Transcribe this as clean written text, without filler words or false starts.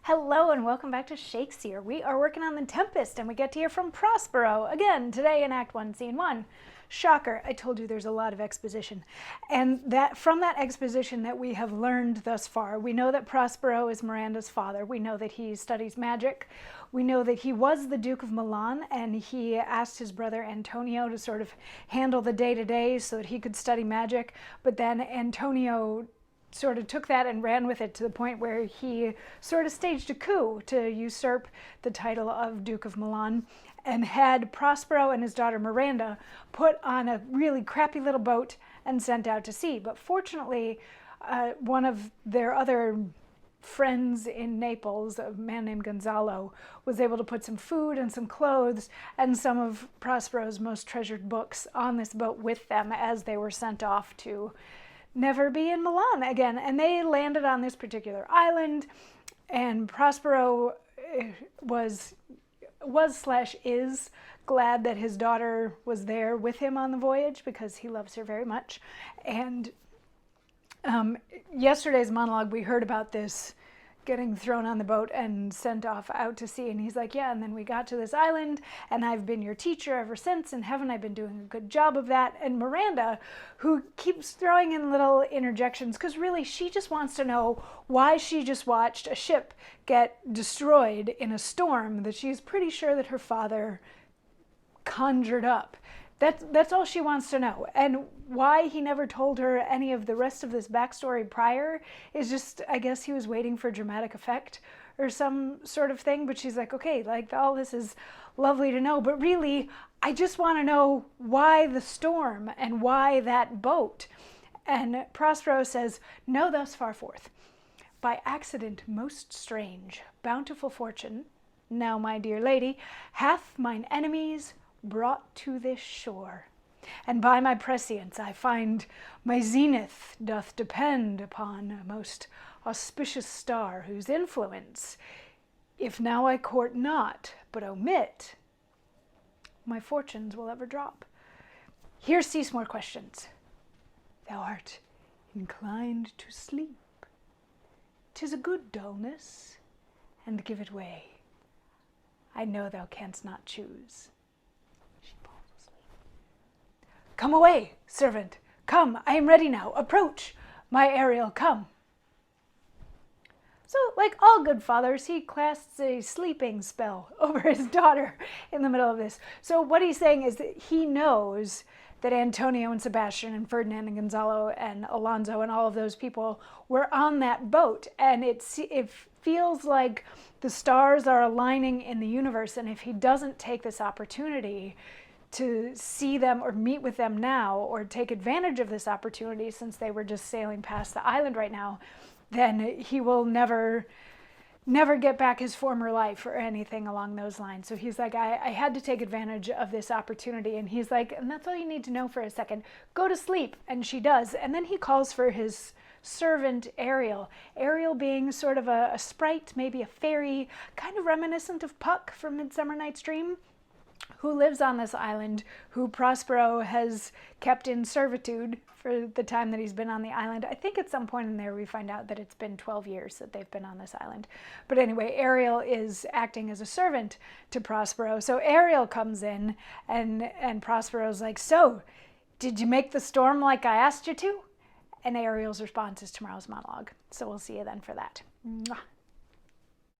Hello and welcome back to Shakesyear. We are working on the Tempest and we get to hear from Prospero again today in Act 1, Scene 1. Shocker, I told you there's a lot of exposition. And that from that exposition that we have learned thus far, we know that Prospero is Miranda's father. We know that he studies magic. We know that he was the Duke of Milan and he asked his brother Antonio to sort of handle the day-to-day so that he could study magic. But then Antonio sort of took that and ran with it to the point where he sort of staged a coup to usurp the title of Duke of Milan and had Prospero and his daughter Miranda put on a really crappy little boat and sent out to sea. But fortunately, one of their other friends in Naples, a man named Gonzalo, was able to put some food and some clothes and some of Prospero's most treasured books on this boat with them as they were sent off to never be in Milan again. And they landed on this particular island, and Prospero was/is glad that his daughter was there with him on the voyage because he loves her very much. And yesterday's monologue, we heard about this getting thrown on the boat and sent off out to sea. And he's like, yeah, and then we got to this island and I've been your teacher ever since. In heaven, I've been doing a good job of that. And Miranda, who keeps throwing in little interjections, because really she just wants to know why she just watched a ship get destroyed in a storm that she's pretty sure that her father conjured up. That's all she wants to know. And why he never told her any of the rest of this backstory prior is just, I guess he was waiting for dramatic effect or some sort of thing. But she's like, okay, like all this is lovely to know, but really, I just want to know why the storm and why that boat. And Prospero says, know thus far forth, by accident most strange, bountiful fortune, now my dear lady, hath mine enemies brought to this shore, and by my prescience I find my zenith doth depend upon a most auspicious star, whose influence, if now I court not, but omit, my fortunes will ever drop. Here cease more questions. Thou art inclined to sleep. 'Tis a good dullness, and give it way. I know thou canst not choose. Come away, servant. Come, I am ready now. Approach, my Ariel, come. So, like all good fathers, he casts a sleeping spell over his daughter in the middle of this. So what he's saying is that he knows that Antonio and Sebastian and Ferdinand and Gonzalo and Alonso and all of those people were on that boat. And it feels like the stars are aligning in the universe. And if he doesn't take this opportunity to see them or meet with them now or take advantage of this opportunity, since they were just sailing past the island right now, then he will never get back his former life or anything along those lines. So he's like, I had to take advantage of this opportunity. And he's like, and that's all you need to know for a second. Go to sleep. And she does. And then he calls for his servant Ariel. Ariel being sort of a sprite, maybe a fairy, kind of reminiscent of Puck from Midsummer Night's Dream, who lives on this island, who Prospero has kept in servitude for the time that he's been on the island. I think at some point in there we find out that it's been 12 years that they've been on this island. But anyway, Ariel is acting as a servant to Prospero. So Ariel comes in and Prospero's like, so, did you make the storm like I asked you to? And Ariel's response is tomorrow's monologue. So we'll see you then for that. Mwah.